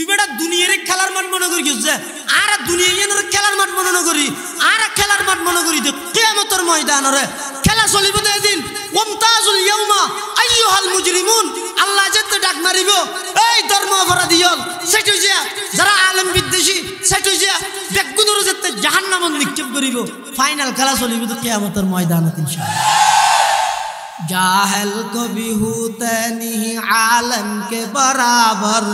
তুই বেটা দুনিয়ার খেলার মাঠ মনে করি যে আর দুনিয়ার খেলার মাঠ মনে করি আর খেলার মাঠ মনে করি কিয়ামতের ময়দানরে খেলা চলিব এদিন ওমতাজুল ইয়াউমা আইয়ুহাল মুজরিমুন আল্লাহ যেতে ডাক মারিব এই ধর্ম অপরাধী হল সেটু যে যারা আলেম বিদ্বেষী সেটু যে বেগুদুর যেতে জাহান্নামত নিক্ষেপ করিব ফাইনাল খেলা চলিব তো কিয়ামতের ময়দানত ইনশাআল্লাহ जाहिल को भी होते नहीं आलम के बराबर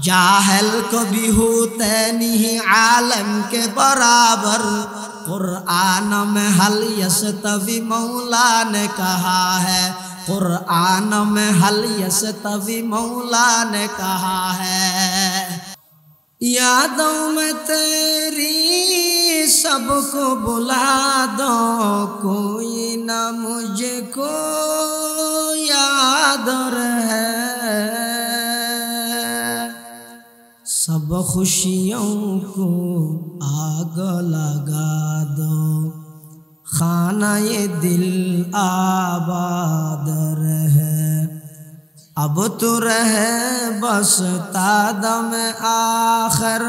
जाहिल को भी होते नहीं आलम के बराबर कुरान में हल यस्तवी मौला ने कहा है कुरान में हल यस्तवी मौला ने कहा है यादों में तेरी सबको बुला दो कोई ना मुझको याद रहे सब खुशियों को आग लगा दो खाना ये दिल आबाद रहे अब तो रहे बस तादम आखिर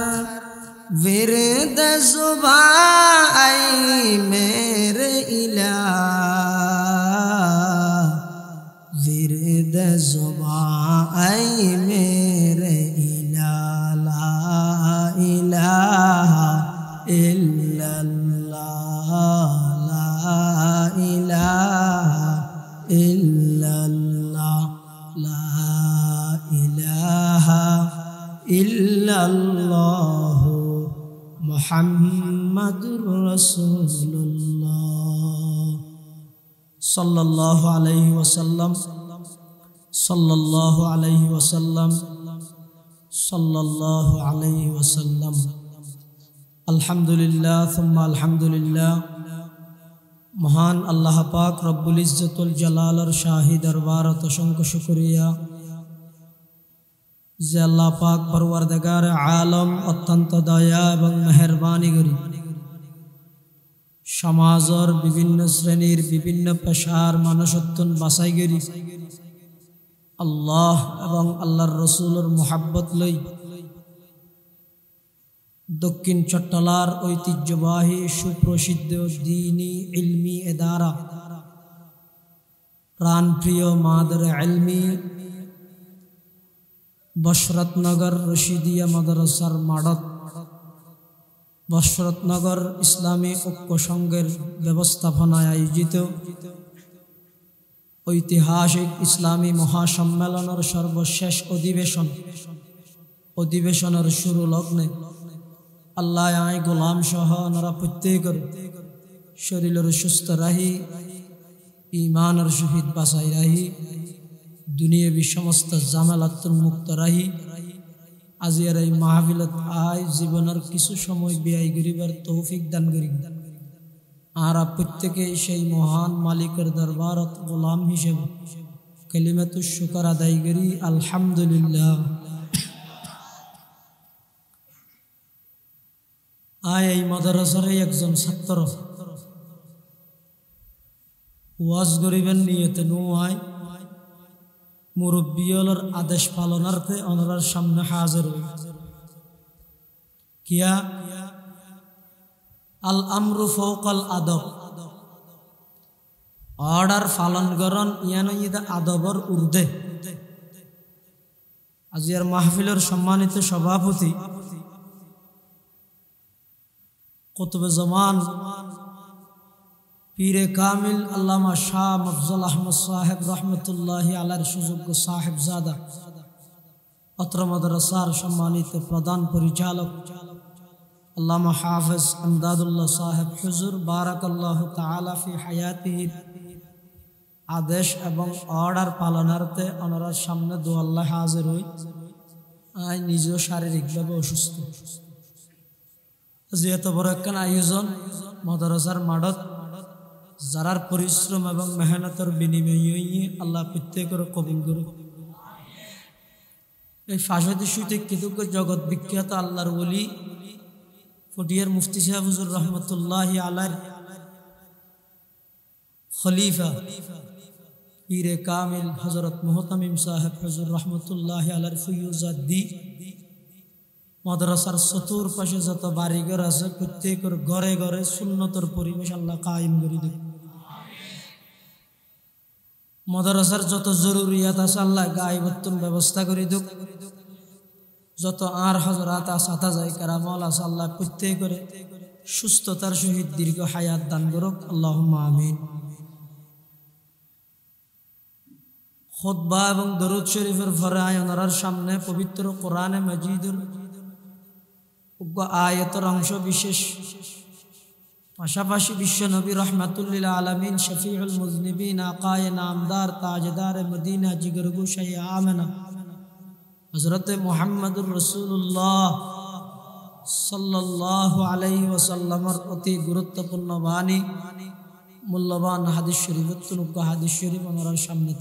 विरद ज़ुबान ऐ मेरे इलाह विरद ज़ुबान ऐ मेरे इलाह ला इलाहा इल्लल्लाह ला इलाहा इल्लल्लाह ला इलाहा इल्लल्लाह मुहम्मदुर रसूलुल्लाह सल्लल्लाहु अलैहि वसल्लम सल्लल्लाहु अलैहि वसल्लम सल्लल्लाहु अलैहि वसल्लम अल्हम्दुलिल्लाह थुम्मा अल्हम्दुलिल्लाह महान अल्लाह पाक रब्बुल इज्जतुल जलाल और शाही दरबार असंख्य शुक्रिया जे अल्लाह पाक परवरदिगार आलम अत्यंत दया एवं मेहरबानी करी समाजर विभिन्न श्रेणीर विभिन्न पेशार मानुषत्वन बाछाई करी अल्लाह एवं आल्लाहर रसूलर मोहब्बत लई दक्षिण चट्टलार ऐतिह्यबाही सुप्रसिद्ध दीनी इल्मी एदारा प्राणप्रिय मादर इल्मी बशरतनगर रशिदिया मदरसार माडत बशरतनगर इस्लामी ऐक्य संघेर व्यवस्थापनाय आयोजित ऐतिहासिक इस्लामी महासम्मेलनेर सर्वशेष अधिवेशनेर शुरू लग्ने अल्लाह आय गोलाम सह ओनारा प्रत्येकेर शरीरेर सुस्थ राही ईमानेर सहित बाँचाई राही दुनियावी समस्त जामेलात मुक्त राही आजियार এই মাহফিলত আয় জীবনের কিছু সময় ব্যয় করিবার তৌফিক দান করি আর প্রত্যেকে সেই মহান মালিকের দরবারত গোলাম হিসেবে কালিমাতুশ শুকর আদায় করি আলহামদুলিল্লাহ আয় এই মাদ্রাসার একজন ছাত্র ওয়াজ করিবেন নিয়তে নয় मुरब्बियों आदेश पालनार्थे ओनार सामने हाजिर हुई किया अल अम्रु फौकल आदब ऑर्डर पालन करन यानी इदा आदबर ऊर्ध्वे आजियार महफिलेर सम्मानित सभापति कुतुबे ज़मान पीरे कामिल अल्लामा शाह मफजल अहमद साहेब रहमतुल्लाहि अलैहि सुजुग साहेब ज़ादा अत्र मदरसार सम्मानित प्रधान परिचालक अल्लामा हाफिज अमदादुल्लाह साहेब हुजूर बारकल्लाहु ताआला फी हयातिहि आदेश एवं ऑर्डर पालनार्थे ओनार सामने दो अल्लाह हाजिर हुई आय निजो शारीरिकभावे असुस्थ जेहेतु बड़ एकखान आयोजन मदरसार माठत जारार परिश्रम एवं मेहनतर बिनिमये आल्लाह प्रत्येकेर कबुल करुक এই ফাঁসিতে শুইতে কৃতজ্ঞ জগৎ বিখ্যাত আল্লাহর ওলি ফটিয়ার মুফতি সাহেব হুজুর রহমতুল্লাহি আলাইহির খলিফা পীরে কামিল হযরত মুহতামিম সাহেব হুজুর রহমতুল্লাহি আলাইহির ফয়ুজাদ্দি মাদ্রাসার চতুর্পাশে যত বাড়িঘর আছে প্রত্যেকের ঘরে ঘরে সুন্নতর পরিবেশ আল্লাহ কায়েম করে দিন। মাদ্রাসার যত জরুরিয়াত আছে আল্লাহ গায়বত্তর ব্যবস্থা করে দিক। যত আর হযরত আসাতা যায় কারামল আছে আল্লাহ প্রত্যেকের সুস্থতার সহিত দীর্ঘ হায়াত দান করুক, আল্লাহুম্মা আমিন। খুতবা এবং দরুদ শরীফের পরে ওনার সামনে পবিত্র কোরআনে মাজিদের আয়াতের অংশ বিশেষ, পাশাপাশি বিশ্ব নবী রহমাতুল্লিল আলামিন শফিউল মুজনিবিন আকায়ে নামদার তাজদার মদিনা জিগরগোশাই আমেনা হযরত মুহাম্মদুর রাসূলুল্লাহ সাল্লাল্লাহু আলাইহি ওয়াসাল্লামের অতি গুরুত্বপূর্ণ বাণী মূল্যবান হাদিস শরীফ, তুনুক হাদিস শরীফ আমার সামনে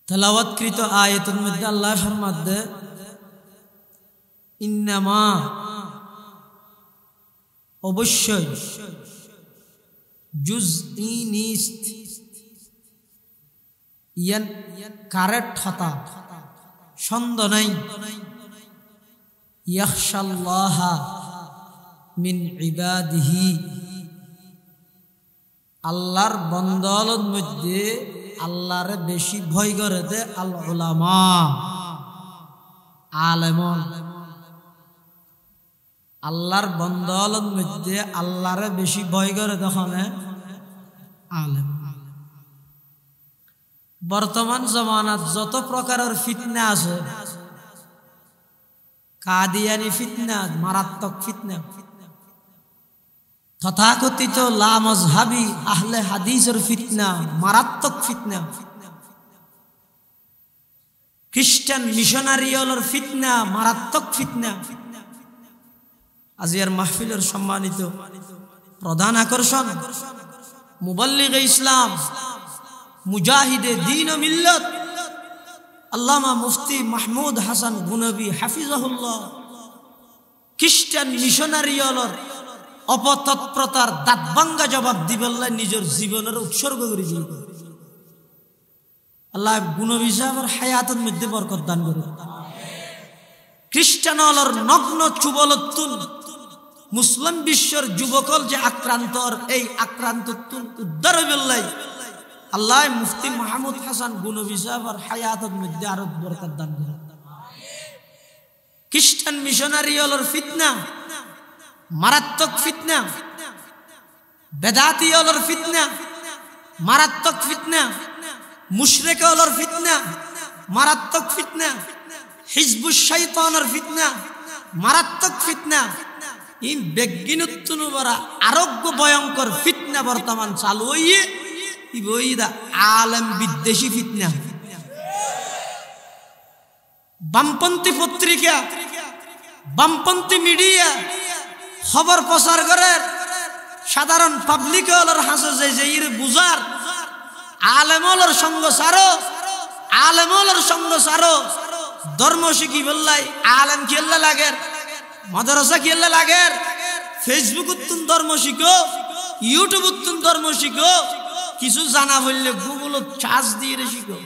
তেলাওয়াতকৃত আয়াতের মধ্যে আল্লাহ ফরমাতে ইন্নামা অবশ্যই জুজই নিস্ত ইয়ান কারেক্ট হতা সন্দেহ নাই ইয়াখশাল্লাহা মিন ইবাদিহি আল্লাহর বান্দাদের মধ্যে আল্লাহরে বেশি ভয় করে দে আল উলামা আলেমন। আল্লাহর বান্দাদের মধ্যে আল্লাহরে বেশি ভয় করে তখন আলেম। বর্তমান জমানাত যত প্রকারের ফিতনা আছে, কাদিয়ানি ফিতনা মারাত্মক ফিতনা, তথাকথিত লা মাযহাবী আহলে হাদিসের ফিতনা মারাত্মক ফিতনা, খ্রিস্টান মিশনারিয়লের ফিতনা মারাত্মক ফিতনা। আজিয়ার মাহফিলের সম্মানিত প্রধান আকর্ষণ মুবাল্লিগে ইসলাম, মুজাহিদে দ্বীন ও মিল্লত আল্লামা মুফতি মাহমুদ হাসান গুনবী হাফিজাহুল্লাহ খ্রিস্টান মিশনারিয়লের অপতৎপ্রতার দাঁতভাঙ্গা জবাব দিবেল্লা নিজের জীবনের উৎসর্গ করে দিল। আল্লাহ গুনবী সাহেবের হায়াতের মধ্যে বরকত দান করুন। খ্রিস্টানলর নগ্ন চুবলতুন মুসলিম বিশ্বের যুবকল যে আক্রান্ত, এই আক্রান্ত উদ্ধার হইবেল্লাই আল্লাহ মুফতি মাহমুদ হাসান গুনবী সাহেবের হায়াতের মধ্যে আরো বরকত দান করুন। খ্রিস্টান মিশনারিয়লের ফিতনা মারাত্মক ফিতনা, বেদাতিয়লের ফিতনা মারাত্মক ফিতনা, মুশরিকয়লের ফিতনা মারাত্মক ফিতনা, হিজবুশ শাইতানের ফিতনা মারাত্মক ফিতনা, এই বেগিনুত্তুনুবারা আরোগ্য ভয়ঙ্কর ফিতনা বর্তমান চালু হইয়ে ইবইদা আলেম বিদ্বেষী ফিতনা। বামপন্থী পত্রিকা, বামপন্থী মিডিয়া খবর প্রচার করে সাধারণ পাবলিক হলর হাসে যে বুঝার আলেমলর সঙ্গ সারো, আলেমলর সঙ্গ সারো, ধর্ম শিখি বললাই আলেম খেললে লাগে, মাদ্রাসা খেললে লাগে, ফেসবুক উত্তুন ধর্ম শিখো, ইউটিউব উত্তুন ধর্ম শিখো, কিছু জানা বললে গুগল চার্জ দিয়ে শিখো।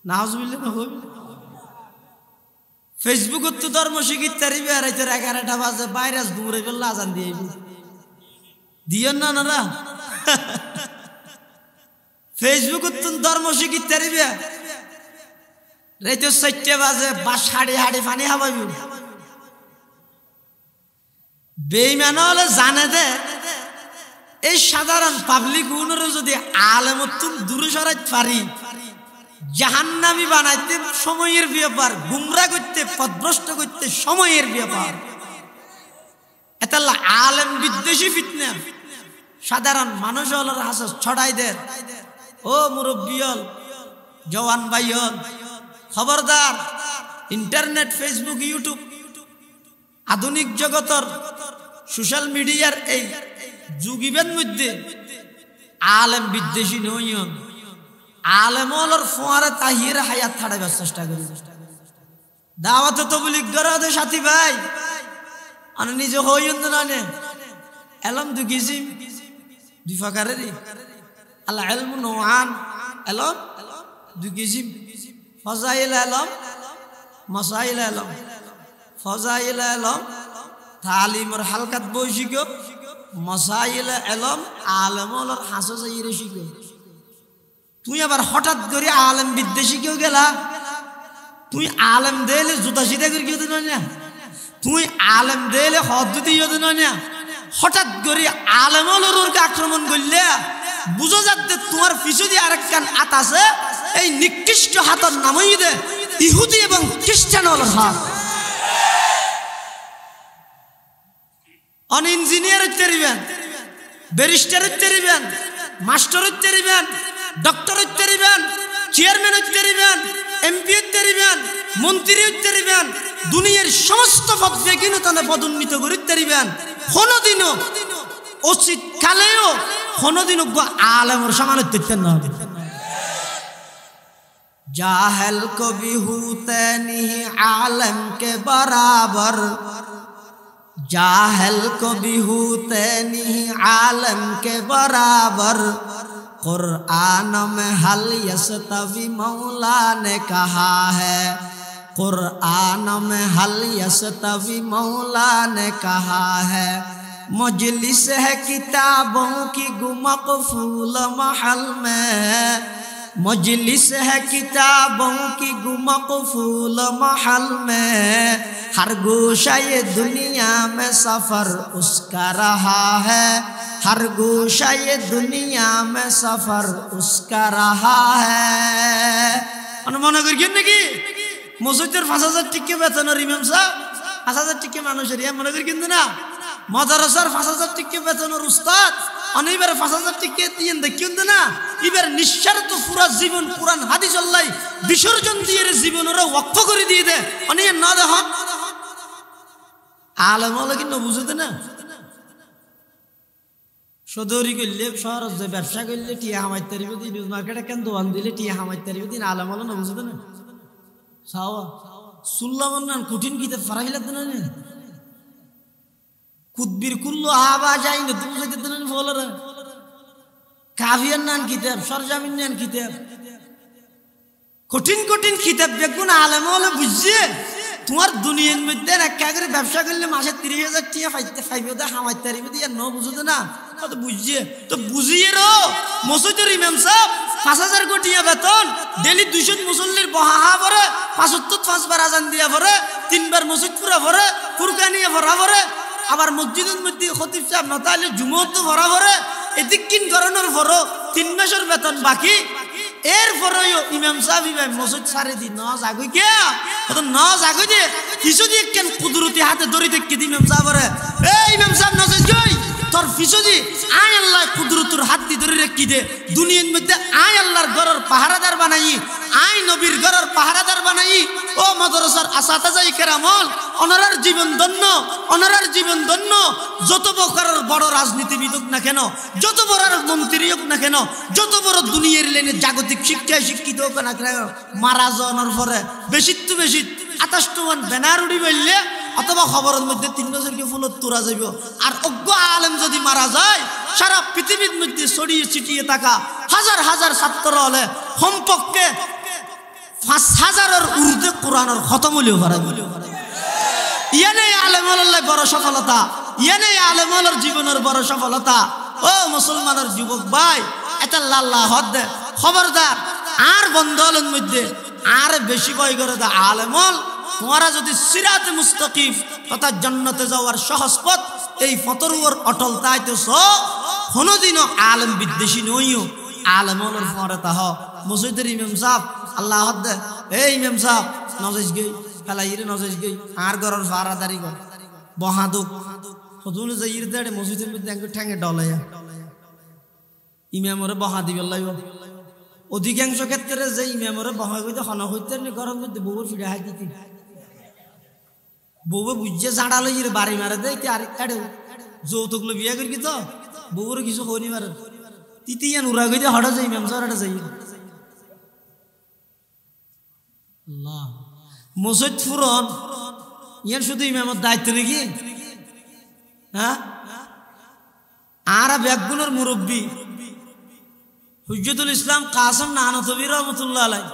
নাউজুবিল্লাহ না হই ফেসবুক তো ধর্ম শিখি তারিবে আর 11টা বাজে ভাইরাস ঘুরে ফেললে আজান দিয়ে দিও না না ফেসবুক তো ধর্ম শিখি তারিবে রাইতে 4টা বাজে বাস হাড়ি হাড়ি পানি হাবাইব। বেঈমান হলে জানে দে এই সাধারণ পাবলিক উনারে যদি আলেমতুন দূরে সরাইতে পারি জাহান্নামী বানাইতে সময়ের ব্যাপার, গুমরা করতে পথভ্রষ্ট করতে সময়ের ব্যাপার। এটা আলেম বিদ্বেষী ফিতনা সাধারণ মানুষ হলার হাসা ছড়াই দেয়। ও মুরব্বী হল, জওয়ান ভাই হল, খবরদার ইন্টারনেট, ফেসবুক, ইউটিউব আধুনিক জগতর সোশ্যাল মিডিয়ার এই যুগিবের মধ্যে আলেম বিদ্বেষী নইন, আলেমলর ফোয়ারে তাহির হায়াত ছাড়াইবার চেষ্টা করি। দাওয়াতে তবলিগ করে সাথী ভাই আর নিজে হইন না এলম দু কিসিম দুই ফাকারেরই আল ইলমু নওয়ান, এলম দু কিসিম, ফাজাইল এলম মাসাইল আলম ফজাইল আলম তালিমর হালকাত বই শিখো মাসাইল আলম আলমর হাসো যাইরে শিখো তুই আবার হঠাৎ করে আলেম বিদ্যে শিখেও গেলা তুই আলেম দেলে জুতা সিধা করে কেউ নয় না তুই আলেম দেলে হদ্দুতি নয় না হঠাৎ করে আলেমলর আক্রমণ করলে বুঝো যাতে তোমার পিছু দিয়ে আরেক কান হাত আছে এই নিকৃষ্ট হাতের নামই দে ইহুদি এবং খ্রিস্টান হল হাত অন ইঞ্জিনিয়ার হইতে দিবেন ব্যারিস্টার হইতে দিবেন মাস্টার হইতে দিবেন ডক্টর হইতে দিবেন চেয়ারম্যান হইতে দিবেন এমপি হইতে দিবেন মন্ত্রী হইতে দিবেন দুনিয়ার সমস্ত পদে কিন্তু তারা পদোন্নীত করিতে দিবেন কোনদিনও উচিত কালেও কোনদিনও আলেমর সমান হইতে না जाहिल को भी होते नहीं आलम के बराबर जाहिल को भी होते नहीं आलम के बराबर कुरान में हल यस्तवी मौला ने कहा है कुरान में हल यस्तवी मौला ने कहा है मजलिस है किताबों की गुमक़फूल महल में मजलिस है किताबों की गुमक़फूल महल में हर गोशा ये दुनिया में सफ़र उसका रहा है हर गोशा ये दुनिया में सफ़र उसका रहा है अनुमान अगर क्या नहीं मस्जिद 5000 टिके बेतन और इमाम साहब 5000 टिके मानुषर या मन अगर क्या ना मदरसार 5000 टिके बेतन और उस्ताद अनेबर 5000 टिके दिएं देखियों ना इबर निश्चर तो पूरा जीवन कुरान हादिस अल्लाह विसर्जन दिए रे जीवन और वक्फ कर दिए दे अनेय ना दे हाँ आलम वाला किन्नो बुझते ना शोधोरी के लिए शहर से व्यवसाय के लिए टिया हमारे तरीके दी न्यूज़ मार्केट के अंदर आंधी ले टिया हमारे तरीके दी आलम वाला ना बुझते ना सावा सुल्लामन ना कुटिन की तो फराही लगता ना ने कुद्बीर कुल्लो आवाज आई न दूसरे कितने ने बोल रहे काफियन नान किताब सरजामिन नान किताब कठिन कठिन किताब बेगुन आलम वाले बुझे तुम्हार दुनिया में देना क्या करे व्यवसाय कर ले मासे 30,000 टिया फाइव होता हमारे तरीके दिया नौ बुझते ना तो बुझिए तो बुझिए रो मस्जिद इमाम साहब 5,000 को टिया बेतन डेली 200 मुसल्लिर बहा भरे 5 बार आजान दिया भरे 3 बार मस्जिद पूरा भरे फुरकानिया भरा भरे আবার মসজিদের মধ্যে খতিব সাহেব না তাহলে জুমুত তো ভরা ভরে এদিক কিন করানোর পরও 3 মাসের বেতন বাকি এর পরেও ইমাম সাহেব ইমাম মসজিদ সারে দি না জাগই কে তো না জাগই দে কিছু দিয়ে কেন কুদরতি হাতে ধরে দেখি ইমাম সাহেবরে এই ইমাম সাহেব নজর গই তোর ফিসুদি আয় আল্লাহ কুদরতুর হাত দি ধরে রাখি দে দুনিয়ার মধ্যে আয় আল্লাহর ঘরের পাহারাদার বানাই আয় নবীর ঘরের পাহারাদার বানাই ও মাদ্রাসার আসাতাজাই কেরামল অনারার জীবন ধন্য যত প্রকারের বড় রাজনীতিবিদ হোক না কেন যত বড় মন্ত্রী হোক না কেন যত বড় দুনিয়ার লেনে জাগতিক শিক্ষায় শিক্ষিত হোক না কেন মারা যাওয়ার পরে বেশি 28 ব্যানার উড়ি বললে অথবা খবরের মধ্যে 3 বছরকে ফুলত তোরা যাইব আর অজ্ঞ আলেম যদি মারা যায় সারা পৃথিবীর মধ্যে ছড়িয়ে ছিটিয়ে থাকা হাজার হাজার ছাত্র হলে কমপক্ষে 5,000-এর ঊর্ধ্বে কোরআনের খতম হলেও পারে ইয়ানে আলেমুল্লাহ বড় সফলতা ইয়ানে আলেমুল্লাহর জীবনের বড় সফলতা ও মুসলমানের যুবক ভাই এটা আল্লাহ হদ দে খবরদার আর বন্ধলের মধ্যে আর বেশি ভয় করে দা আলেমুল তোমরা যদি সিরাতে মুস্তাকিম তথা জান্নাতে যাওয়ার সহজ পথ এই পথের উপর অটল তাইতেছ কোনদিনও আলেম বিদ্বেষী নইও আলেমুলের পরে তাহ মসজিদের ইমাম সাহেব আল্লাহ হদ দে এই ইমাম সাহেব নজেজ গই ফেলাইরে নজেজ গই আর ঘরের ফারাদারি কর বহাদুক হতুন যাইর দেড়ে মসজিদের মধ্যে এক ঠ্যাঙ্গে ডলাইয়া ইমামরে বহা দিবে লাইব অধিকাংশ ক্ষেত্রে যে ইমামরে বহা কইতে হনা হইতে নি ঘরের মধ্যে বউর ফিড়া হাই দিতে বউ বুঝে জাড়া লইরে বাড়ি মারে দেয় আর এড়ে যৌতুক লো বিয়া করি তো বউর কিছু হনি মারে তিতিয়ান উড়া কইতে হড়া যাই ইমাম সাহেব হড়া যাই আল্লাহ মসজিদ ফুরন ইয়ার শুধু ইমামের দায়িত্ব নাকি হ্যাঁ আর বেগুনের মুরব্বী হুজ্জতুল ইসলাম কাসেম নানতবী রহমতুল্লাহ আলাইহি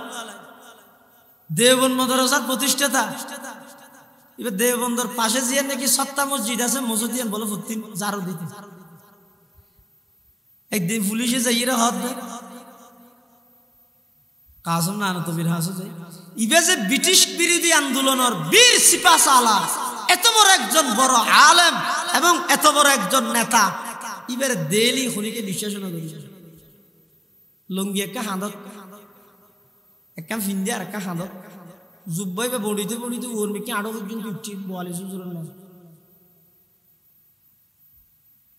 দেওবন্দ মাদ্রাসার প্রতিষ্ঠাতা। এবার দেওবন্দর পাশে যে নাকি সত্তা মসজিদ আছে, মসজিদ বলে প্রতিদিন জারো দিতে। একদিন পুলিশে যাইয়ে হাত দেয়, কাসম নানতবির হাসে যায়। ইবে যে ব্রিটিশ বিরোধী আন্দোলনের বীর সিপাহ সালার, এত বড় একজন বড় আলেম এবং এত বড় একজন নেতা, ইবের দেলি খুনিকে বিশ্বাস না করি। লঙ্গি একটা হাঁদত, একটা ফিন্দে আর একটা হাঁদত, জুব্বাই বা বড়িতে বড়িতে ওর মেয়েকে আরো একজন উঠছি বোয়ালি সুজুর না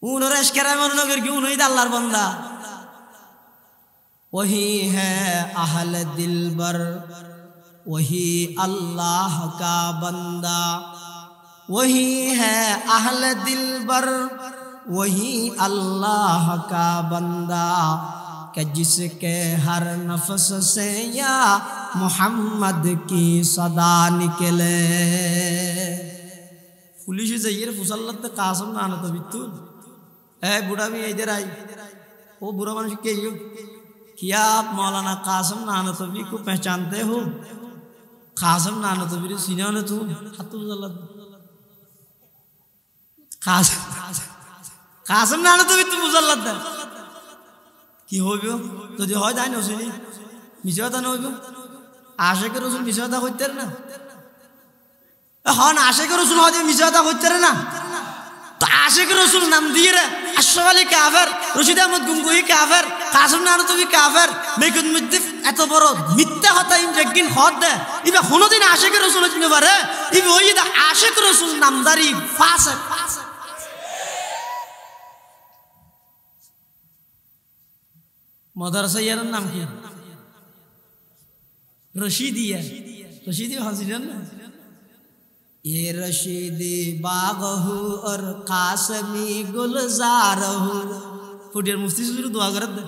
উনর এসকেরা মনে করি উনই আল্লাহর বান্দা। वही है अहल दिलबर, वही अल्लाह का बंदा। वही है अहल दिलबर, वही अल्लाह का बंदा, कि जिसके हर नफ्स से या मोहम्मद की सदा निकले। पुलिस जाइए फुसल्लत कासम नाना तो बितुल है बुढ़ा भी इधर आई। वो बुरा मानुष के यो, क्या आप मौलाना कासम नानतवी को पहचानते हो? कासम नानतवी सीना ने तू कासम नानतवी तू मुजल्लत কি হইব যদি হয় তাই নসিনি মিশাতা নইব। আশেকের রাসূল মিশাতা হইতে না, হন আশেকের রাসূল হয় মিশাতা হইতে না। তো আশেকের রাসূল নাম দিয়ে রে আশরাফ আলী কাফের, রশিদ আহমদ গুমগুহি কাফের, কাসম নানতবি কাফের, মেকুন মুদ্দিফ এত বড় মিথ্যা কথা ইনজেকদিন হদ দে। ইবে কোনদিন আশেকের রাসূল হইতে পারে? ইবে ওই দা আশেকের রাসূল নামদারি ফাসিক। মাদ্রাসা ইয়ার নাম কি? রশিদিয়া। রশিদি হাজিরান না, ये रशीदी बाग हो और कासमी गुलजार हो। फुटियर मुफ्ती से दुआ करत दे।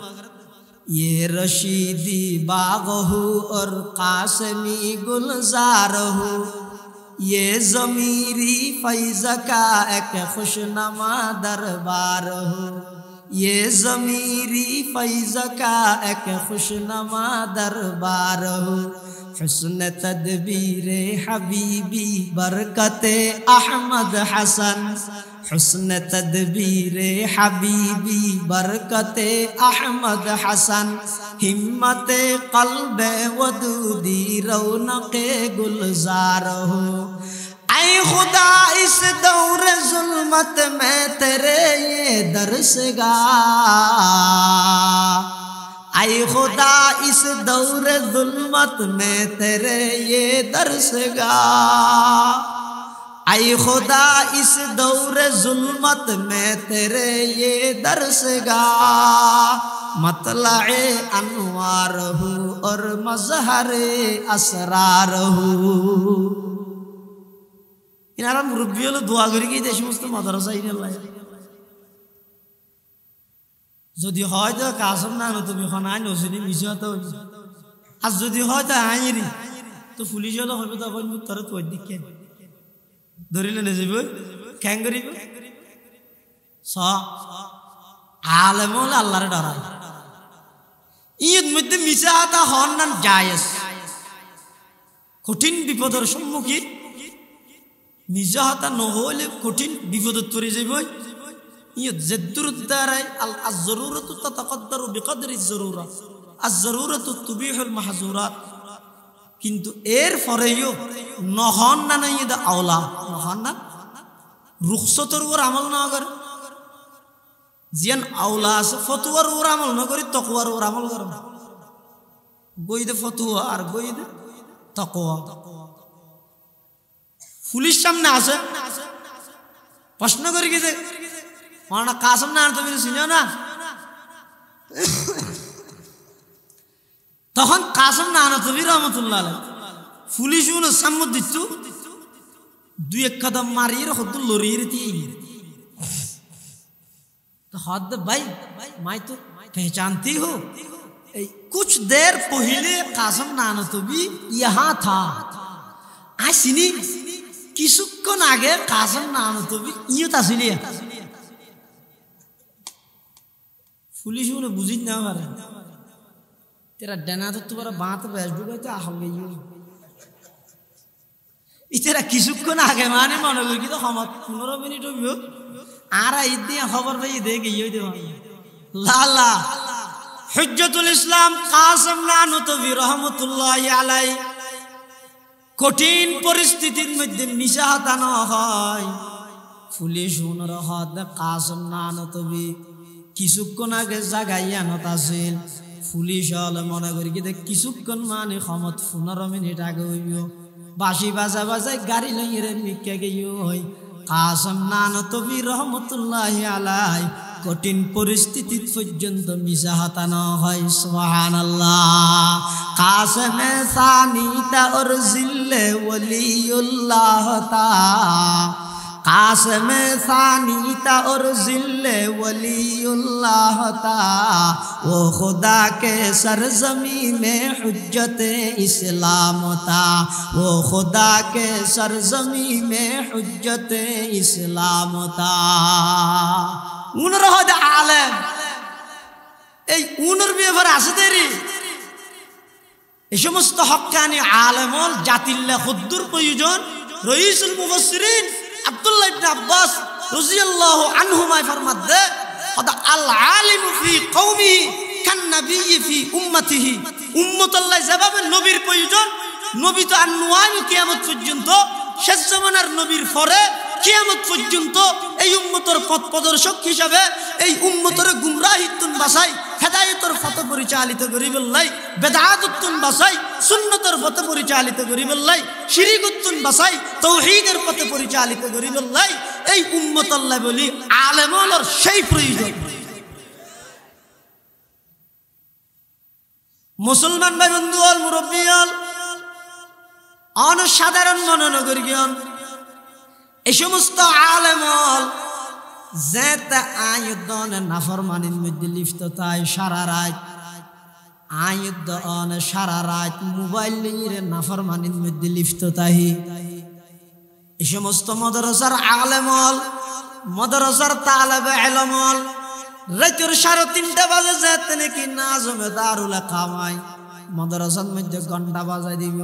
ये रशीदी बाग हो और कासमी गुलजार हो, ये ज़मीरी फैज़ का एक खुशनमा दरबार हो, ये ज़मीरी फैज़ का एक खुशनमा दरबार हो। हुस्न तदबीर हबीबी बरकते अहमद हसन, हुस्न तदबीर हबीबी बरकते अहमद हसन, हिम्मते क़ल्बे वदूदी रौनक़े गुलजार हो। ऐ खुदा इस दौर ज़ुल्मत में तेरे ये दरसगाह, ऐ खुदा इस दौर ज़ुल्मत में तेरे ये दरसगाह, ऐ खुदा इस दौर ज़ुल्मत में तेरे ये दरसगाह। मतलए अनवार हो और मज़हरे असरार हो। इनारा मुरब्बी हलो दुआ करी कि देश मुस्त माद्रासा इन अल्लाह যদি হয় তো কাসম নানতবি খন আই নসিনি মিশাতা হইব। আর যদি হয় তো আইরি তো পুলিশ হলো হবে তো আপনি তার তো দিকে ধরিলে না যাবে কেন করিব। স আলেম হল আল্লাহর ডরায়। ঈদ মধ্যে মিশাতা হন না জায়েজ। কঠিন বিপদের সম্মুখীন মিশাতা নহলে কঠিন বিপদত পড়ে যাইব। কিন্তু এর পরেও নহন না নাই আওলা নহন না রুখসতর ওর আমল না করে জিয়ান আওলা আছে ফতুয়ার ওর আমল না করি তকওয়ার ওর আমল করে। গইদে ফতুয়া আর গইদে তকওয়া। পুলিশ সামনে আছে প্রশ্ন করি কি মৌলানা কাসম নানতবি চিনো না? তখন কাসম নানতবি রহমতুল্লাহ আলাইহি পুলিশ সাম্মত দিচ্ছু দুই এক কদম মারিয়ে হদ লড়িয়ে দিয়ে तो हद भाई मैं तो पहचानती हूँ। कुछ देर पहले कासम नानतबी यहाँ था। आसिनी किसुक्कन आगे कासम नानतबी इयो तासिलिया पुलिस ने बुझी ना मारे तेरा डना तो तुम्हारा बात बैठ डूबा तो आ गई ইতারা কিছুক্ষণ আগে মানে মনে করি কিন্তু সময় 15 মিনিট হইব আর দিয়ে খবর পাই দেখে গিয়ে দেব লালা হুজ্জতুল ইসলাম কাসেম নানুতবি রহমতুল্লাহি আলাইহি কঠিন পরিস্থিতির মধ্যে মিশা হাতানো হয় পুলিশ উনার হাত কাসেম নানুতবি কিছুক্ষণ আগে জাগাইয়া নতাছিল পুলিশ হলে মনে করি কিন্তু কিছুক্ষণ মানে সময় 15 মিনিট আগে হইব বাঁশি বাজা বাজায় গাড়ি লইয়ে মিকে গিয়ে হই কাসেম নানুতবি রহমতুল্লাহি আলাইহি কঠিন পরিস্থিতি পর্যন্ত মিশা হাতানো হয় সুবহানাল্লাহ কাসেম সানি তা और जिल्ले वलीउल्लाह ता कासम सानी ता और जिल्ले वलीउल्लाह ता वो खुदा के सरजमी में हुज्जत इस्लाम था वो खुदा के सरजमी में हुज्जत इस्लाम था उनर हद आलम এই উনর ব্যাপারে আছে দেরি এই সমস্ত হক্কানি আলেমল জাতিল্লাহ খুদ্দুর প্রয়োজন রইসুল মুফাসসিরিন আব্দুল্লাহ ইবনে আব্বাস রাদিয়াল্লাহু আনহুমা ফরমাতে হদা আল আলিমু ফি কওমিহি কান নবিয়্যি ফি উম্মতিহি উম্মতুল্লাহ যেভাবে নবীর প্রয়োজন নবী তো আর নয় কিয়ামত পর্যন্ত শেষ জামানার নবীর পরে কিয়ামত পর্যন্ত এই উম্মতের পথ প্রদর্শক হিসাবে এই উম্মতের গুমরাহিতুন বাসাই হেদায়েতের পথে পরিচালিত করিবল্লাই বেদাতুন বাসাই সুন্নতের পথে পরিচালিত করিবল্লাই শিরকুতুন বাসাই তাওহীদের পথে পরিচালিত করিবল্লাই এই উম্মত আল্লাহ বলি আলেমর সেই প্রয়োজন মুসলমান ভাই বন্ধু হল মুরব্বী হল অনসাধারণ মনোনগরীয়ন এই সমস্ত আলেমল যেতে আয়ুদ্ধন নাফরমানির মধ্যে লিপ্ত তাই সারা রাত আয়ুদ্ধন সারা রাত মোবাইল নিয়ে নাফরমানির মধ্যে লিপ্ত তাই এই সমস্ত মাদ্রাসার আলেমল মাদ্রাসার তালেবে ইলমল রাতের 3:30 বাজে যেতে নাকি নাজমে দারুল কামাই মাদ্রাসার মধ্যে ঘন্টা বাজাই দিব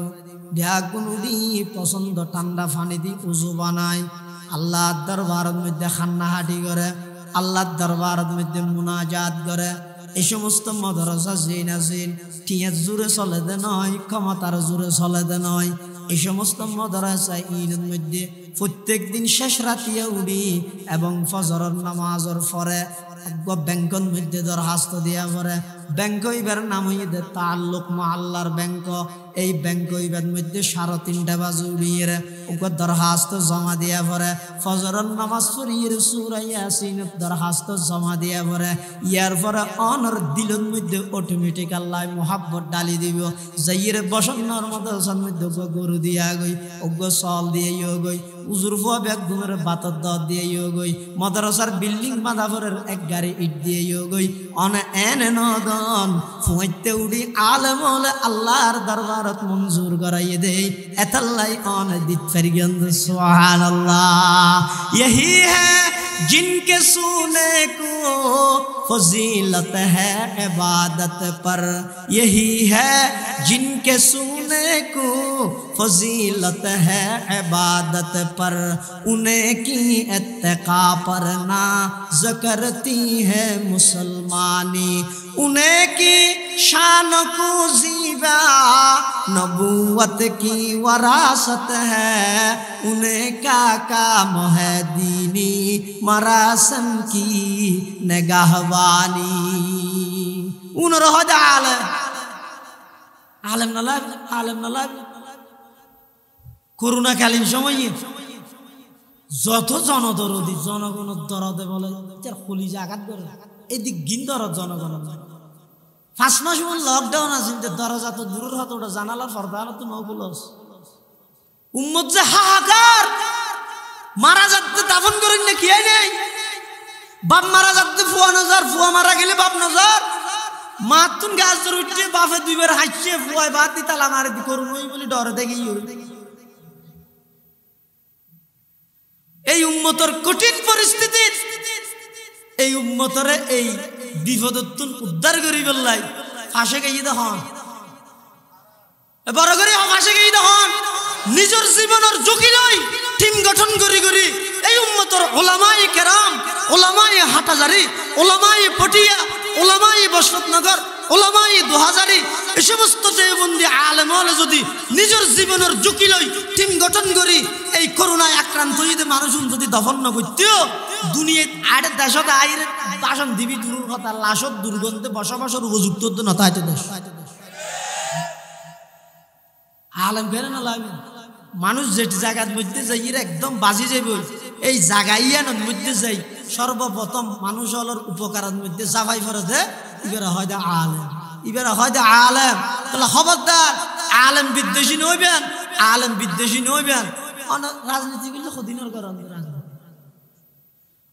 ঢাকুনুডি পছন্দ ঠান্ডা পানি দি উজু বানায় আল্লাহর দরবারের মধ্যে খান্নাহাটি করে আল্লাহর দরবারের মধ্যে মুনাজাত করে এই সমস্ত মাদ্রাসা জিন টিয়া জুড়ে চলে দে নয় ক্ষমতার জুড়ে চলে দে নয় এই সমস্ত মাদ্রাসা ঈদের মধ্যে প্রত্যেক দিন শেষ রাতিয়া উঠি এবং ফজরের নামাজের পরে ব্যাংকের মধ্যে দরখাস্ত দিয়া পরে ব্যাংক হইবার নাম হইতে তাল্লুক মহল্লার ব্যাংক এই ব্যাংক হইবার মধ্যে 3:30 বাজে উড়িয়ে দরখাস্ত জমা দিয়া পরে ফজরের নামাজ পড়িয়ে সূরা ইয়াসিনের দরখাস্ত জমা দিয়া পরে ইয়ার পরে অনর দিলের মধ্যে অটোমেটিক আল্লাহ মোহাব্বত ডালি দিব যাইরে বসন্নর মাদ্রাসার মধ্যে গরু দিয়া গই ওগো সল দিয়ে গই উজুর ফুয়া ব্যাগ ঘুমের বাতর দর দিয়ে গই মাদ্রাসার বিল্ডিং বাঁধাবরের এক গাড়ি ইট দিয়ে গই অন এন নদন ফুঁইতে উড়ি আলেম হলে আল্লাহর দরবারত মঞ্জুর করাইয়ে দেই এতাল্লাই অন দিত ফেরিগন্দ সুবহানাল্লাহ यही है जिनके सूने को फजीलत है इबादत पर यही है जिनके सूने को फजीलत है इबादत पर उन्हें की इत्तिका पर नाज़ करती है मुसलमानी उन्हें की शान को ज़ीबा नबूवत की वरासत है उन्हें का काम है दीनी मरासम की नगहबानी उन रह आलम नलाब করোনাকালীন সময়ে যত জনদরদি জনগণের দরদে বলে কলিজা আঘাত করে এদিক গিন দরদ জনগণ 5 মাস লকডাউন আছে দরজা তো দূরের হতো ওটা জানালার পর্দা তো নৌকুলস উম্মত যে হাহাকার মারা যাচ্ছে দাফন করেন না খেয়ে নেই বাপ মারা যাচ্ছে ফুয়া নজর ফুয়া মারা গেলে বাপ নজর মাতুন গাছ ধরে উঠছে বাপে 2 বার হাসছে ফুয়ায় বাদ দি তালা মারে দি করুন ওই বলে ডরে দেখি এই উম্মতের কঠিন পরিস্থিতি এই উম্মতরে এই বিপদত্তুন উদ্ধার করি বললাই ফাঁসে গিয়ে দেখুন বড় করে ফাঁসে গিয়ে দেখুন নিজের জীবনের ঝুঁকি লই টিম গঠন করি এই উম্মতের উলামায়ে কেরাম, উলামায়ে হাটাজারি, উলামায়ে পটিয়া, উলামায়ে বসতনগর, উলামায়ে দুহাজারি, এই সমস্ত দেওবন্দি আলেম হলে যদি নিজের জীবনের ঝুঁকি লই টিম গঠন করি এই করোনায় আক্রান্ত হইতে মানুষ যদি দফন ন করতেও দুনিয়ায় আট দেশত আইরে বাসন দিবি দূর কথা লাশত দুর্গন্ধে বসবাসের উপযুক্ত নতাইতে দেশ আলেম কেন না লাগবে মানুষ যেটি জায়গার মধ্যে যাই একদম বাজি যাইব এই জায়গাইয়ানোর মধ্যে যাই সর্বপ্রথম মানুষ হলোর উপকারের মধ্যে জাফাই ফেরত দে ইবেরা হয় দে আলেম, ইবেরা হয় দে আলেম। তাহলে খবরদার আলেম বিদ্বেষী নইবেন, আলেম বিদ্বেষী নইবেন। রাজনীতি করলে সদিনের করেন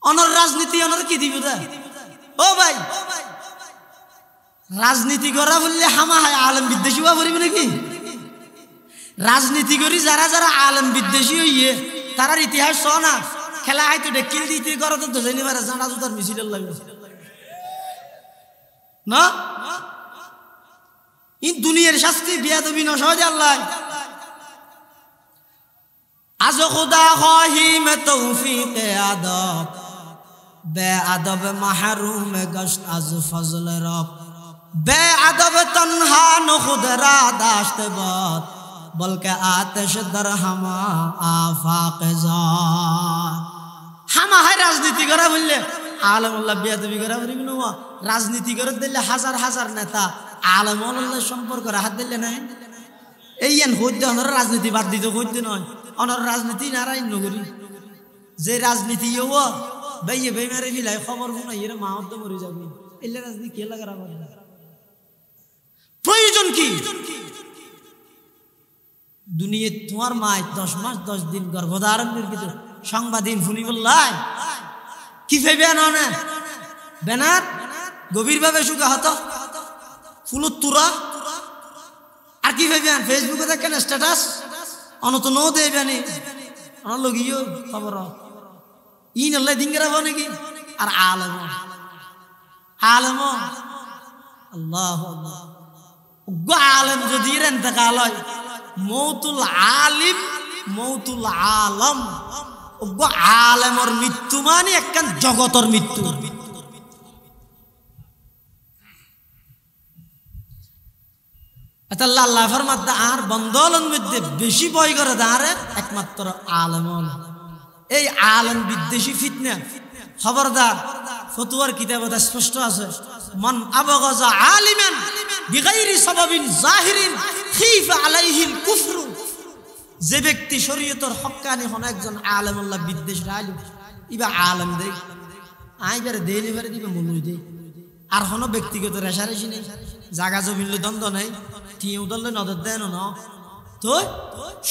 অনর রাজনীতি অনর কি দিব দে ও ভাই রাজনীতি করা বললে হামা হয় আলেম বিদ্বেষী হওয়া পড়িব নাকি? রাজনীতি করি যারা যারা আলেম বিদ্বেষী হইয়ে তারার ইতিহাস শ না খেলা হয়তো ডেকিল দিতে করো তো দোজাইনি পারে জানা জুতার মিছিল লাগবে না ই দুনিয়ার শাস্তি বিয়া তুমি নসহজ আল্লাহ আজ খুদা খাহি মে তৌফিক আদব বে আদব মাহরুম গশত আজ ফজল রব বে আদব তনহা ন খুদ রা দাশত বাত বলকে আতশ দর হামা আফাক জাত হামা হয় রাজনীতি করা বললে আলমুল্লাহ বিয়াদবি করা বলিবি না রাজনীতি করে দিলে হাজার হাজার নেতা আলমুল্লাহ সম্পর্ক হাত দিলে নাই এই হইতে অনর রাজনীতি বাদ দিতে হইতে নয় অনর রাজনীতি নারায়ণ নগরী যে রাজনীতি ও ভাইয়ে ভাই মারে ফিলাই খবর শুনাই এর মা তো মরে যাবে এলে রাজনীতি কে লাগা প্রয়োজন কি? দুনিয়া তোমার মায় 10 মাস 10 দিন গর্ভধারণ করিত সাংবাদিক ফুনি বললাই কি ফেবে না ব্যানার গভীরভাবে সুখা হতো ফুলত তুরা আর কি ফেবে ফেসবুকে দেখেন স্ট্যাটাস অনত নো দেবেনি অন লগিও খবর ইন আল্লাহ দিঙ্গরা বনে কি আর আলেম আলেম আল্লাহ আল্লাহ আলেম যদি ইন্তেকাল হয় মৌতুল আলিম মৌতুল আলম আলেমর মৃত্যু মানে একখান জগতর মৃত্যু। আল্লাহ ফরমাত আর বন্দলন মধ্যে বেশি ভয় করে দাঁড়ে একমাত্র আলেম। এই আলেম বিদ্বেষী ফিতনা খবরদার ফতুয়ার কিতাবে স্পষ্ট আছে মান আবগাজা আলিমান বিগাইরি সাবাবিন জাহিরিন খিফা আলাইহিল কুফরু যে ব্যক্তি শরীয়তের হক্কানি হন একজন আলেমুল্লাহ বিদ্বেষ রাইল ইবা আলেম দেই আইবারে দেইলি বারে দিবে মনুই দেই আর হন ব্যক্তিগত রেশারেশি নেই জায়গা জমিন দ্বন্দ্ব নেই টিউ দলে নজর দেন না তো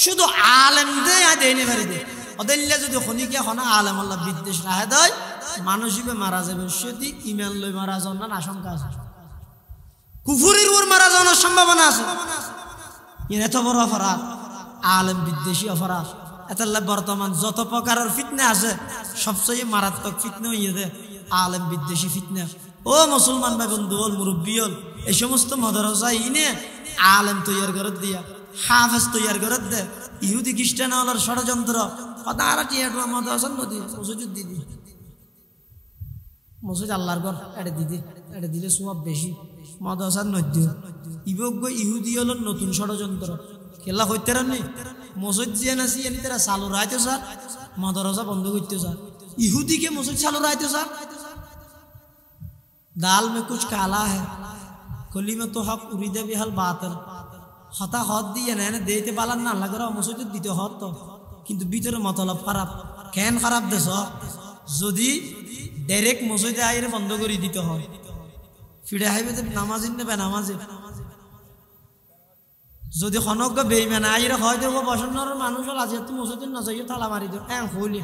শুধু আলেম দেই আই দেইনি বারে দে অদল্লে যদি খনিকে হন আলেমুল্লাহ বিদ্বেষ রাহে দেয় মানুষ ইবে মারা যাবে সেটি ইমান লই মারা যাওয়ার আশঙ্কা আছে কুফুরির ওর মারা যাওয়ার সম্ভাবনা আছে এত বড় অপরাধ আলেম বিদ্বেষী অপরাধ এতাল্লা বর্তমান যত প্রকারের ফিতনা আছে সবচেয়ে মারাত্মক ফিতনা হইয়াছে আলেম বিদ্বেষী ফিতনা। ও মুসলমান ভাই বন্ধু হল মুরব্বী হল এই সমস্ত মাদ্রাসা ইনে আলেম তৈয়ার করে দিয়া হাফেজ তৈয়ার করে দে ইহুদি খ্রিস্টান হলার ষড়যন্ত্র তারা টিয়াটা মাদ্রাসার নদী মসজিদ দিদি মসজিদ আল্লাহর ঘর এটা দিদি এটা দিলে সব বেশি মাদ্রাসার নদী ইবজ্ঞ ইহুদি হল নতুন ষড়যন্ত্র খেলা হইতে রানি মসজিদ জিয়া নাসি এনে তারা চালু রাইতে স্যার মাদ্রাসা বন্ধ করতে স্যার ইহুদিকে মসজিদ চালু রাইতে স্যার दाल में कुछ काला है कली में तो हक उरीदे बिहाल बातल हता हद दिए ना देते बालान ना लग रहा मसजिद दिते हद तो किंतु ভিতরে মতলব খারাপ কেন খারাপ দেশ যদি ডাইরেক্ট মসজিদে আইরে বন্ধ করে দিতে হয় ফিরে আইবে তো নামাজিন নেবে নামাজে যদি খনক বেইমান আইরে হয় দেব বসন্নর মানুষ আজ তো মসজিদ না যাইও তালা মারি দিও হইলে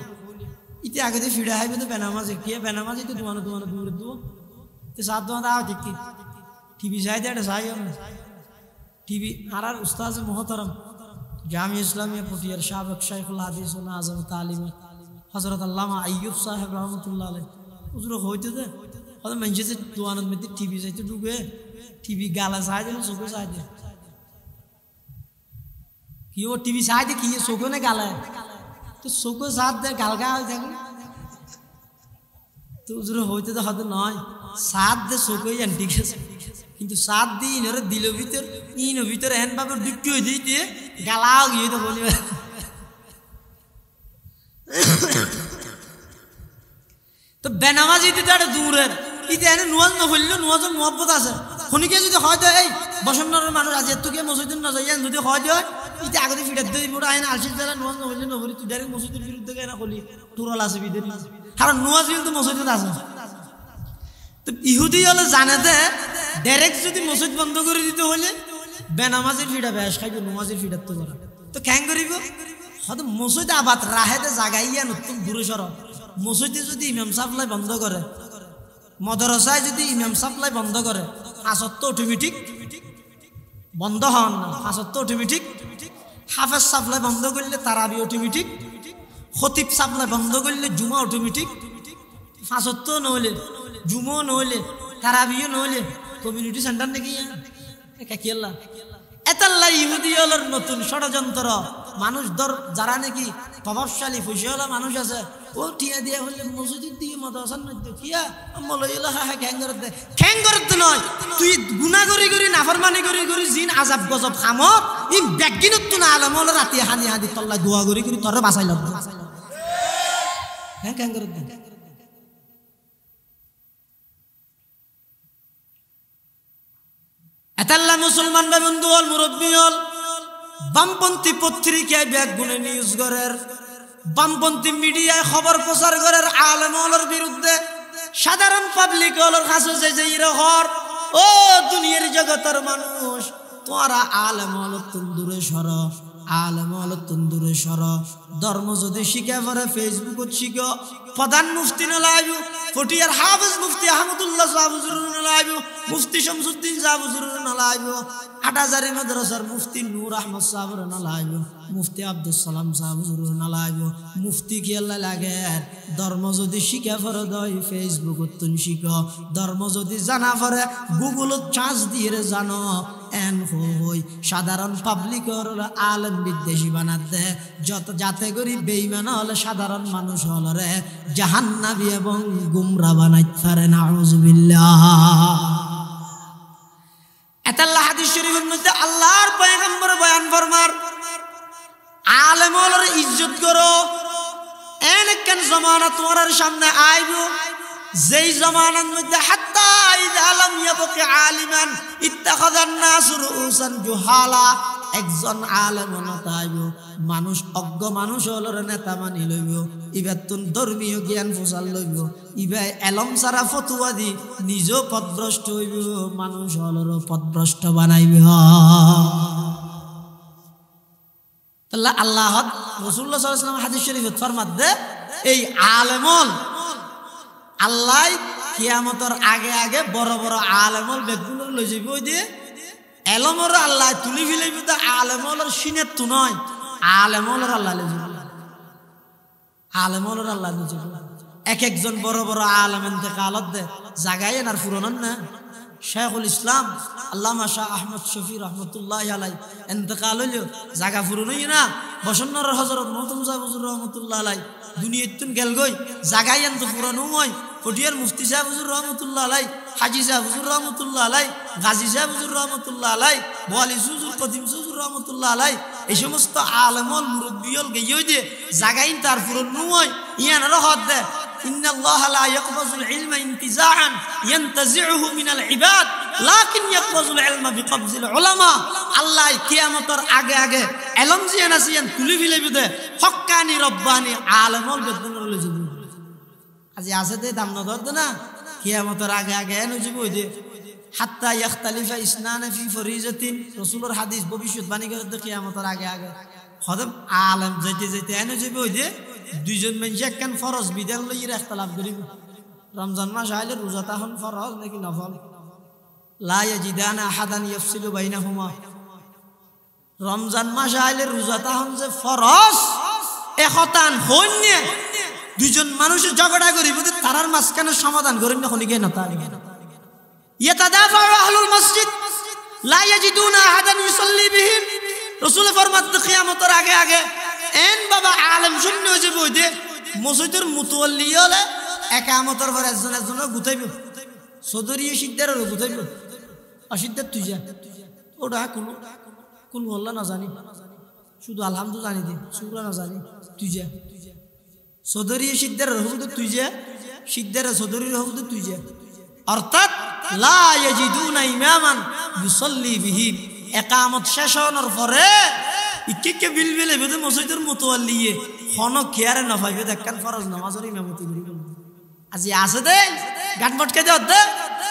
ইতি আগে তো ফিরে আইবে তো বেনামাজে কে বেনামাজি তো তোমার তোমার দূর দিব साथ दो देखती टीवी शायद टीवी आर उस्ताद मोहतरम जामिया इस्लामिया पुटियर शाबक शेखुल हदीस व आज़म तालीम हज़रत अल्लामा अय्यूब साहब रहमतुल्लाह अलैह उजरो होते थे और मंजे से दुआनत में टीवी से तो डूबे टीवी गाला साइड में सुबह साइड কি ও টিভি চাই দে কি চোখে নে গালে তো চোখে সাথ দে গাল গা হয়ে থাকে তো উজুর হইতে তো হয়তো নয় সাথ দে চোখে যান ঠিক আছে কিন্তু সাথ দিয়ে ইনরে দিল ভিতর এহেন ভাবে ডুবকি হয়ে দিয়ে গালাও গিয়ে তো বলি তো বেনামাজি তো একটা দূরের ইতে এনে নুয়াজ নহইলেও নুয়াজের মহব্বত আছে শুনিকে যদি হয় তো এই বসন্তের মানুষ আজ এতকে মসজিদে না যাই যদি হয় তো ইতে আগতে ফিটার দিয়ে মোটা আইন আলসির যারা নুয়াজ নহইলে নহরি তুই ডাইরেক্ট মসজিদের বিরুদ্ধে কেন কলি তোরাল আছে বিদের কারণ নুয়াজ কিন্তু মসজিদে আছে তো ইহুদি হলে জানে যে ডাইরেক্ট যদি মসজিদ বন্ধ করে দিতে হলে বেনামাজির ফিটা বেশ খাইব নমাজের ফিটার তো করা তো খ্যাং করিব হয়তো মসজিদ আবাদ রাহেতে জাগাইয়া নতুন দূরে সর মসজিদে যদি ইমাম সাপ্লাই বন্ধ করে মদরসায় যদি ইমাম সাপ্লাই বন্ধ করে আসত তো অটোমেটিক বন্ধ হন না আসত তো অটোমেটিক হাফেজ সাপ্লাই বন্ধ করলে তারাবি অটোমেটিক খতিব সাপ্লাই বন্ধ করলে জুমা অটোমেটিক ফাঁসত্ব নহলে জুমো নহলে তারাবিও নহলে কমিউনিটি সেন্টার নাকি কাকিয়াল্লা এতাল্লা ইহুদি হলোর নতুন ষড়যন্ত্র মানুষ ধর যারা নাকি প্রভাবশালী ফুসিওয়ালা মানুষ আছে ও টিয়া দিয়া হলে মসজিদ দিয়ে মাদ্রাসার মধ্যে কিয়া মলইলা হ্যাঁ খ্যাং করতে নয় তুই গুনাহ করি নাফরমানি করি জিন আযাব গজব খামত ই ব্যাগিনত তো না আলম হলো রাতি হানি তল্লা দোয়া করি তোরে বাঁচাই লাগবে হ্যাঁ খ্যাং করতে এতাল্লা মুসলমান ভাই বন্ধু হল মুরব্বী হল বামপন্থী পত্রিকায় ব্যাগ গুনে নিউজ করের বামপন্থী মিডিয়ায় খবর প্রচার করের আলেম হলের বিরুদ্ধে সাধারণ পাবলিক হলের কাছে যে ইরহর ও দুনিয়ার জগতের মানুষ তোরা আলেম হল দূরে সর আলেম হল দূরে সর ধর্ম যদি শিখে পরে ফেসবুকত শিখ প্রধান মুফতি নলাইব ফটিয়ার হাফেজ মুফতি আহমদুল্লাহ সাহুজুর নলাইব মুফতি শামসুদ্দিন সাহুজুর নলাইব আটাজারি মাদ্রাসার মুফতি নূর আহমদ সাহুর নলাইব মুফতি আব্দুল সালাম সাহুজুর নলাইব মুফতি কি আল্লাহ লাগে ধর্ম যদি শিখে পরে দই ফেসবুকত তুন শিখ ধর্ম যদি জানা পরে গুগলত চার্জ দিয়ে জানো এন হই সাধারণ পাবলিকর আলেম বিদ্বেষী বানাতে যাতে করি বেঈমান হলে সাধারণ মানুষ হলরে জাহান্নামী এবং গুমরা বানাইতে পারে নাউজুবিল্লাহ এতাল্লাহ হাদিস শরীফের মধ্যে আল্লাহর পয়গম্বর বয়ান ফরমার আলেম হলরে ইজ্জত করো এন কেন জামানা তোমার সামনে আইব যেই জামানার মধ্যে হাত্তা ইযা লাম ইয়াবকি আলিমান ইত্তাখাযান নাস রুউসান জুহালা একজন আলেম নতাইব মানুষ অজ্ঞ মানুষ হলর নেতা মানি লইব ইবার তুন ধর্মীয় জ্ঞান প্রচার লইব ইবাই এলম সারা ফতুয়া দি নিজ পথভ্রষ্ট হইব মানুষ হলর পথভ্রষ্ট বানাইব তাহলে আল্লাহ রাসূলুল্লাহ সাল্লাল্লাহু আলাইহি ওয়াসাল্লাম হাদিস শরীফে ফরমাত দে এই আলেমল আল্লাহ কিয়ামতের আগে বড় বড় আলেমল বেগুনের লই যাইব দিয়ে এলমর আল্লাহ তুলি ফেলাইব তো আলেমলের সিনের তো নয় আলেমলের আল্লাহ লই যাইব আলেমলের আল্লাহ লই যাইব এক একজন বড় বড় আলেম ইন্তেকালত দে জাগায় আর ফুরনন না শেখুল ইসলাম আল্লামা শাহ আহমদ শফি রহমতুল্লাহ আলাই ইন্তেকাল হইল জাগা ফুরনই না বসন্নর হযরত মুহতামিম হুজুর রহমতুল্লাহ আলাই দুনিয়াতুন গেল গই জাগাই এন তো ফুরনো হয় ফটিয়ার মুফতি সাহেব হুজুর রহমতুল্লাহ আলাই হাজী সাহেব হুজুর রহমতুল্লাহ আলাই গাজী সাহেব হুজুর রহমতুল্লাহ আলাই ওয়ালি হুজুর কদিম হুজুর রহমতুল্লাহ আলাই এই সমস্ত আলেমল মুরব্বিয়ল গইয় দে জাগাইন তার ফুরনো হয় ইয়ানার হদ দে إن الله لا يقبض العلم انتزاعا ينتزعه من العباد لكن يقبض العلم بقبض العلماء الله কিয়ামতের আগে ইলম জিয়ান আসিয়ান তুলি ফেলাইব দে হক্কানি রব্বানি আলেমল বেদনর লই যাব আজি আছে তে দাম নদর না কিয়ামতের আগে এনে যাব দে হাত্তা ইখতালিফা ইসনানা ফি ফরিজাতিন রাসূলের হাদিস ভবিষ্যৎবাণী করে দে কিয়ামতের আগে হদম আলেম যাইতে এনে যাব দে দুইজন মানুষ একখান ফরজ বিধান লইয়ের ইখতিলাফ করিব রমজান মাস আইলে রোজা তখন ফরজ নাকি নফল লা ইয়াজিদানা আহাদান ইয়াফসিলু বাইনাহুমা রমজান মাস আইলে রোজা তখন যে ফরজ একতান হইনে দুইজন মানুষ ঝগড়া করিব তারার মাঝখানে সমাধান করেন না কোনি কে না তার ইয়াতাদাফাউ আহলুল মসজিদ লা ইয়াজিদুনা আহাদান ইউসাল্লি বিহিম রসুল ফরমাতে কিয়ামতের আগে আগে এন বাবা আলেম শূন্য হয়ে যাবে, ওই যে মসজিদের মুতওয়াল্লি হলে একামতের পর একজন গুতাইব, চৌধুরী সিদ্ধারের গুতাইব, অসিদ্ধার তুই যা ওটা কোন বললা না জানি, শুধু আলহামদু জানি দি সুরা না জানি, তুই যা চৌধুরী সিদ্ধারের হবুদ তুই যা, সিদ্ধারের চৌধুরীর হবুদ তুই যা। অর্থাৎ লা ইয়াজিদুনা ইমামান ইউসাল্লি বিহি, একামত শেষ হওয়ার পরে ইকে বিলবিলে বেদে মসজিদের মুতওয়াল্লিয়ে হন খেয়ারে না পাইবে দেখেন ফরজ নামাজের ইমামতি করিব। আজি আছে দে গাট মটকে দে দে,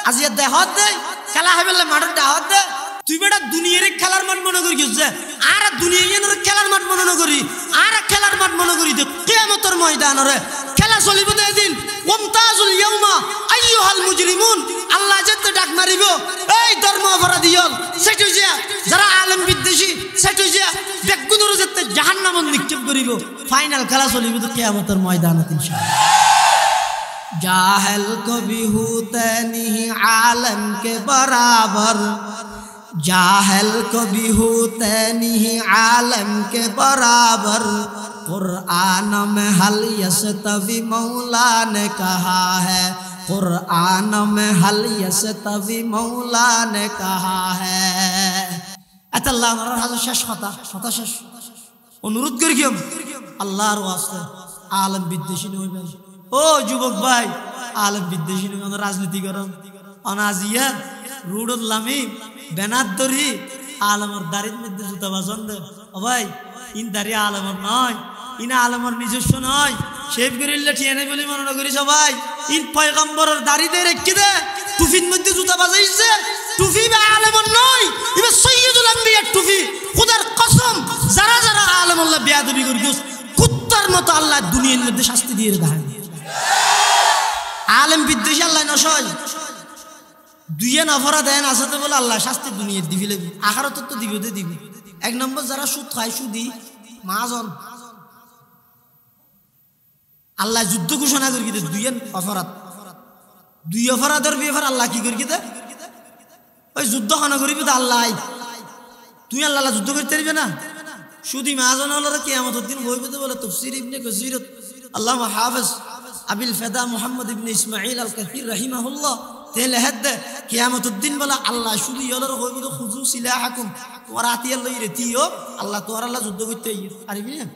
আজি দেহ দে খেলা হইবে মাঠের দাহত দে, তুই বেটা দুনিয়ার খেলার মাঠ মনে করি গেছে, আর দুনিয়ার খেলার মাঠ মনে করি, আর খেলার মাঠ মনে করি দে কিয়ামতের ময়দানরে খেলা চলিব দে দিন। ওয়ামতাজুল ইয়াউমা আইয়ুহাল মুজরিমুন, আল্লাহ যেতে ডাক মারিব এই ধর্ম অপরাধী হল সেটু যা, যারা আলেম বিদ্বেষী সেটু যা বেগুনের যেতে জাহান্নামে নিক্ষেপ করিব। ফাইনাল খেলা চলিব তো কিয়ামতের ময়দানে ইনশাআল্লাহ। জাহেল কবি হুতে नहीं आलम के बराबर, जाहिल कभी होते नहीं आलम के बराबर, कुरान में हल यस्तवी मौला ने कहा है, कुरान में हल यस्तवी मौला ने कहा है। अल्लाह हमारा हाज़र शेष होता शेष अनुरोध करिए আল্লাহর ওয়াস্তে আলেম বিদ্বেষী নইবেন। ও যুবক ভাই, আলেম বিদ্বেষী নইবেন, রাজনীতি করেন অনাজিয়া রুডুল লামি বেনার দরি আলমর দাড়ির মধ্যে জুতা বাজন দে। ও ভাই, ইন দাড়ি আলমর নয়, ইন আলমর নিজস্ব নয়, শেভ করিলে ঠিয়ে নেই বলে মনে করিস ভাই। ইন পয়গম্বরের দাড়ি দিয়ে রেখে দে, টুফির মধ্যে জুতা বাজাইছে, টুফি বা আলমর নয়, এবার সৈয়দুল আম্বিয়ার টুফি। খুদার কসম, যারা যারা আলমুল্লাহ বেয়াদবি করিস কুত্তার মতো আল্লাহ দুনিয়ার মধ্যে শাস্তি দিয়ে দেয়। আলেম বিদ্বেষী আল্লাহ নশয় দুইয়ে নফরা দেন আছে তো বলে আল্লাহ শাস্তি দুনিয়ার দিবি লাগবে, আখারত তো দিবে দিবি। এক নম্বর যারা সুদ খায়, সুদি মাজন আল্লাহ যুদ্ধ ঘোষণা করি দে, দুই অপরাধ, দুই অপরাধের ব্যাপার আল্লাহ কি করি দে, ওই যুদ্ধ খানা করিবি তো আল্লাহ, তুই আল্লাহ যুদ্ধ করতে পারবে না। সুদি মাজন হল কিয়ামতের দিন বইবে তো বলে তাফসীর ইবনে কাসীর আল্লামা হাফেজ আবিল ফেদা মুহাম্মদ ইবনে ইসমাঈল আল কাসীর রাহিমাহুল্লাহ তেলে হেদে কিয়ামতের দিন বলে আল্লাহ শুধু ইয়লর হইব তো খুজু সিলাহাকুম, তোমার হাতিয়ার লই রেতিও আল্লাহ তোমার আল্লাহ যুদ্ধ করতে পারবি না।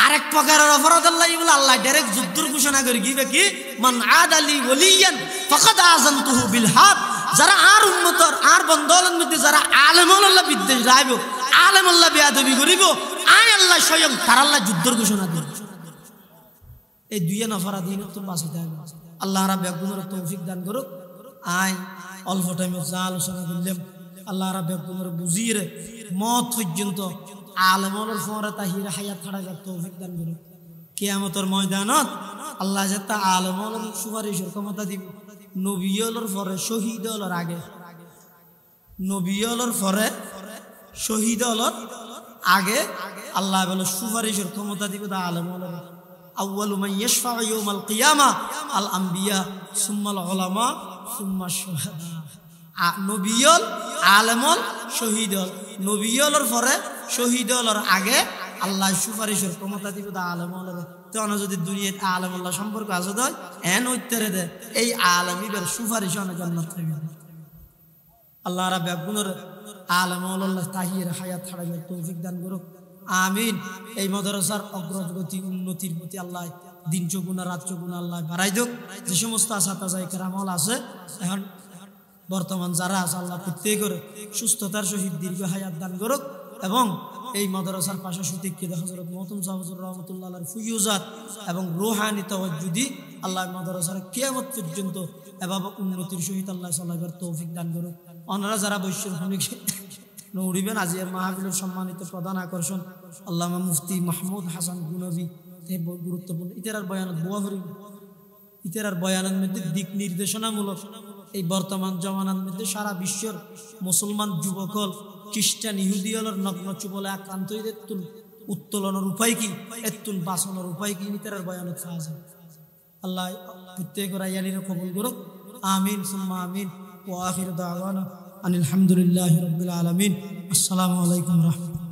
আরেক প্রকারের অপরাধ আল্লাহ বলে আল্লাহ ডাইরেক্ট যুদ্ধের ঘোষণা করে গিয়ে কি মান আদালি ওলিয়ান ফাকাদ আযানতুহু বিল হাব, যারা আর উম্মতর আর বন্দলের মধ্যে যারা আলেমুল্লাহ বিদ্বেষ রাইব, আলেমুল্লাহ বেয়াদবি করিব, আয় আল্লাহ স্বয়ং তার আল্লাহ যুদ্ধের ঘোষণা দিবে। এই দুইয়ে নফরা দিন তো বাঁচিতে হবে। আল্লাহ রাব্বুল আলামিন তৌফিক দান করুক। আই অল্প টাইমে যা আলোচনা করলাম আল্লাহ রাব্বুল আলামিন বুঝিয়ে মত পর্যন্ত আলেমুল ফরে তাহির হায়াত ছাড়া তৌফিক দান করুক। কিয়ামতের ময়দানত আল্লাহ যাতে আলেমুল সুপারিশের ক্ষমতা দিব। নবীয়লর পরে শহীদ হলর আগে, নবীয়লর পরে শহীদ হলর আগে আল্লাহ বলে সুপারিশের ক্ষমতা দিব তা আলেমুল। আউয়ালু মান ইয়াশফাউ ইয়াউমাল কিয়ামা আল আম্বিয়া সুম্মাল উলামা সুম্মাশ শুহাদা। নবীয়ল, আলেমল, শহীদল। নবীয়লর পরে শহীদলর আগে আল্লাহ সুপারিশের ক্ষমতা দিব তা আলেমল। তখন যদি দুনিয়াতে আলেমুল্লাহ সম্পর্ক আছে দেয় এন উত্তরে দে এই আলেমিবের সুপারিশ অনেক জান্নাত থাকবে। আল্লাহ রাব্বুল আলামিন আলেমুল্লাহ তাহির হায়াত ছাড়াইবার তৌফিক দান করুক। আমিন। এই মাদ্রাসার অগ্রগতি উন্নতির প্রতি আল্লাহ দিন চগুনা রাত চগুনা আল্লাহ বাড়াই দেখ। যে সমস্ত আসাতাজায়ে কেরামল আছে এখন বর্তমান যারা আছে আল্লাহ প্রত্যেকের সুস্থতার সহিত দীর্ঘ হায়াত দান করুক এবং এই মাদ্রাসার পাশে সুতিক্ষিত হযরত মুহতারাম সাহেব হুজুর রাহমাতুল্লাহ আলাইহির ফুয়ুজাত এবং রূহানি তাওয়াজ্জুদি আল্লাহ মাদ্রাসার কিয়ামত পর্যন্ত এভাবে উন্নতির সহিত আল্লাহ চলাইবার তৌফিক দান করুক। ওনারা যারা বৈশ্যের খনিক নৌরিবেন আজিয়ার মাহফিলের সম্মানিত প্রধান আকর্ষণ আল্লামা মুফতি মাহমুদ হাসান গুনবী গুরুত্বপূর্ণ ইতারার বয়ানত বোয়া করিব। ইতারার বয়ানের মধ্যে দিক নির্দেশনামূলক এই বর্তমান জমানার মধ্যে সারা বিশ্বের মুসলমান যুবকল খ্রিস্টান ইহুদিয়লের নগ্ন চুবলে আক্রান্ত এত্তুন উত্তোলনের উপায় কি, এত্তুন বাঁচানোর উপায় কি ইতারার বয়ানত পাওয়া যায়। আল্লাহ প্রত্যেক রায়ালির কবুল করুক। আমিন সুম্মা আমিন। ওয়া আখিরু দাওয়ানা আনিল হামদুলিল্লাহি রাব্বিল আলামিন। আসসালামু আলাইকুম রহমতুল্লাহ।